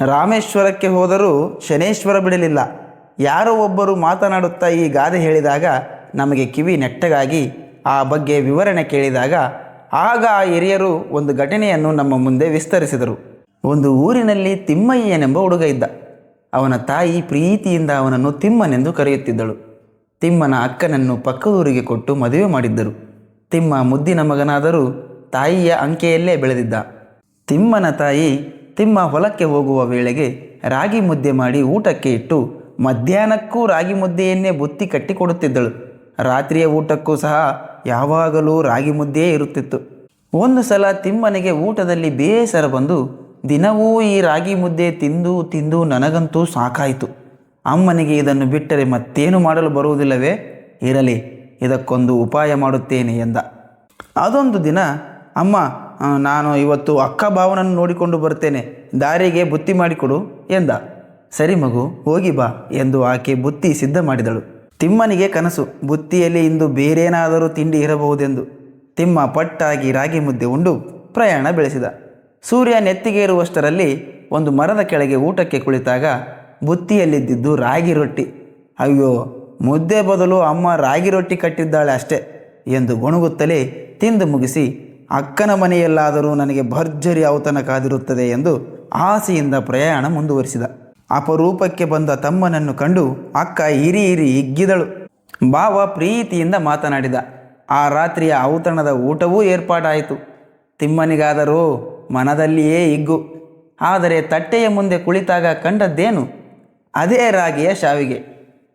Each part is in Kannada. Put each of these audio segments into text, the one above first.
ರಾಮೇಶ್ವರಕ್ಕೆ ಹೋದರೂ ಶನೇಶ್ವರ ಬಿಡಲಿಲ್ಲ. ಯಾರೋ ಒಬ್ಬರು ಮಾತನಾಡುತ್ತಾ ಈ ಗಾದೆ ಹೇಳಿದಾಗ ನಮಗೆ ಕಿವಿ ನೆಟ್ಟಗಾಗಿ ಆ ಬಗ್ಗೆ ವಿವರಣೆ ಕೇಳಿದಾಗ ಆಗ ಆ ಹಿರಿಯರು ಒಂದು ಘಟನೆಯನ್ನು ನಮ್ಮ ಮುಂದೆ ವಿಸ್ತರಿಸಿದರು. ಒಂದು ಊರಿನಲ್ಲಿ ತಿಮ್ಮಯ್ಯನೆಂಬ ಹುಡುಗ ಇದ್ದ. ಅವನ ತಾಯಿ ಪ್ರೀತಿಯಿಂದ ಅವನನ್ನು ತಿಮ್ಮನೆಂದು ಕರೆಯುತ್ತಿದ್ದಳು. ತಿಮ್ಮನ ಅಕ್ಕನನ್ನು ಪಕ್ಕದೂರಿಗೆ ಕೊಟ್ಟು ಮದುವೆ ಮಾಡಿದ್ದರು. ತಿಮ್ಮ ಮುದ್ದಿನ ಮಗನಾದರೂ ತಾಯಿಯ ಅಂಕೆಯಲ್ಲೇ ಬೆಳೆದಿದ್ದ. ತಿಮ್ಮನ ತಾಯಿ ತಿಮ್ಮ ಹೊಲಕ್ಕೆ ಹೋಗುವ ವೇಳೆಗೆ ರಾಗಿ ಮುದ್ದೆ ಮಾಡಿ ಊಟಕ್ಕೆ ಇಟ್ಟು ಮಧ್ಯಾಹ್ನಕ್ಕೂ ರಾಗಿ ಮುದ್ದೆಯನ್ನೇ ಬುತ್ತಿ ಕಟ್ಟಿ ಕೊಡುತ್ತಿದ್ದಳು. ರಾತ್ರಿಯ ಊಟಕ್ಕೂ ಸಹ ಯಾವಾಗಲೂ ರಾಗಿ ಮುದ್ದೆಯೇ ಇರುತ್ತಿತ್ತು. ಒಂದು ಸಲ ತಿಮ್ಮನಿಗೆ ಊಟದಲ್ಲಿ ಬೇಸರ ಬಂದು ದಿನವೂ ಈ ರಾಗಿ ಮುದ್ದೆ ತಿಂದು ತಿಂದು ನನಗಂತೂ ಸಾಕಾಯಿತು. ಅಮ್ಮನಿಗೆ ಇದನ್ನು ಬಿಟ್ಟರೆ ಮತ್ತೇನು ಮಾಡಲು ಬರುವುದಿಲ್ಲವೇ? ಇರಲಿ, ಇದಕ್ಕೊಂದು ಉಪಾಯ ಮಾಡುತ್ತೇನೆ ಎಂದ. ಅದೊಂದು ದಿನ, ಅಮ್ಮ, ನಾನು ಇವತ್ತು ಅಕ್ಕ ಭಾವನನ್ನು ನೋಡಿಕೊಂಡು ಬರ್ತೇನೆ, ದಾರಿಗೆ ಬುತ್ತಿ ಮಾಡಿಕೊಡು ಎಂದ. ಸರಿ ಮಗು, ಹೋಗಿ ಬಾ ಎಂದು ಆಕೆ ಬುತ್ತಿ ಸಿದ್ಧ ಮಾಡಿದಳು. ತಿಮ್ಮನಿಗೆ ಕನಸು, ಬುತ್ತಿಯಲ್ಲಿ ಇಂದು ಬೇರೇನಾದರೂ ತಿಂಡಿ ಇರಬಹುದೆಂದು. ತಿಮ್ಮ ಪಟ್ಟಾಗಿ ರಾಗಿ ಮುದ್ದೆ ಉಂಡು ಪ್ರಯಾಣ ಬೆಳೆಸಿದ. ಸೂರ್ಯ ನೆತ್ತಿಗೇರುವಷ್ಟರಲ್ಲಿ ಒಂದು ಮರದ ಕೆಳಗೆ ಊಟಕ್ಕೆ ಕುಳಿತಾಗ ಬುತ್ತಿಯಲ್ಲಿದ್ದಿದ್ದು ರಾಗಿ ರೊಟ್ಟಿ. ಅಯ್ಯೋ, ಮುದ್ದೆ ಬದಲು ಅಮ್ಮ ರಾಗಿ ರೊಟ್ಟಿ ಕಟ್ಟಿದ್ದಾಳೆ ಅಷ್ಟೆ ಎಂದು ಗೊಣಗುತ್ತಲೇ ತಿಂದು ಮುಗಿಸಿ, ಅಕ್ಕನ ಮನೆಯಲ್ಲಾದರೂ ನನಗೆ ಭರ್ಜರಿ ಔತಣ ಕಾದಿರುತ್ತದೆ ಎಂದು ಆಸೆಯಿಂದ ಪ್ರಯಾಣ ಮುಂದುವರಿಸಿದ. ಅಪರೂಪಕ್ಕೆ ಬಂದ ತಮ್ಮನನ್ನು ಕಂಡು ಅಕ್ಕ ಹಿರಿ ಹಿಗ್ಗಿದಳು. ಭಾವ ಪ್ರೀತಿಯಿಂದ ಮಾತನಾಡಿದ. ಆ ರಾತ್ರಿಯ ಔತಣದ ಊಟವೂ ಏರ್ಪಾಟಾಯಿತು. ತಿಮ್ಮನಿಗಾದರೂ ಮನದಲ್ಲಿಯೇ ಹಿಗ್ಗು. ಆದರೆ ತಟ್ಟೆಯ ಮುಂದೆ ಕುಳಿತಾಗ ಕಂಡದ್ದೇನು? ಅದೇ ರಾಗಿಯ ಶಾವಿಗೆ.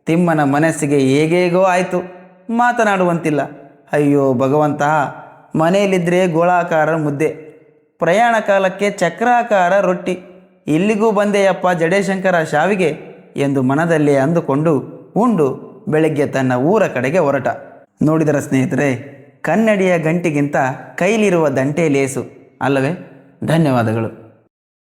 ತಿಮ್ಮನ ಮನಸ್ಸಿಗೆ ಹೇಗೇಗೋ ಆಯಿತು, ಮಾತನಾಡುವಂತಿಲ್ಲ. ಅಯ್ಯೋ ಭಗವಂತ, ಮನೆಯಲ್ಲಿದ್ದರೆ ಗೋಳಾಕಾರ ಮುದ್ದೆ, ಪ್ರಯಾಣ ಕಾಲಕ್ಕೆ ಚಕ್ರಾಕಾರ ರೊಟ್ಟಿ, ಇಲ್ಲಿಗೂ ಬಂದೆಯಪ್ಪ ಜಡೇಶಂಕರ ಶಾವಿಗೆ ಎಂದು ಮನದಲ್ಲೇ ಅಂದುಕೊಂಡು ಉಂಡು ಬೆಳಗ್ಗೆ ತನ್ನ ಊರ ಕಡೆಗೆ ಹೊರಟ. ನೋಡಿದರ ಸ್ನೇಹಿತರೆ, ಕನ್ನಡಿಯ ಗಂಟಿಗಿಂತ ಕೈಲಿರುವ ದಂಟೆ ಲೇಸು ಅಲ್ಲವೇ? ಧನ್ಯವಾದಗಳು.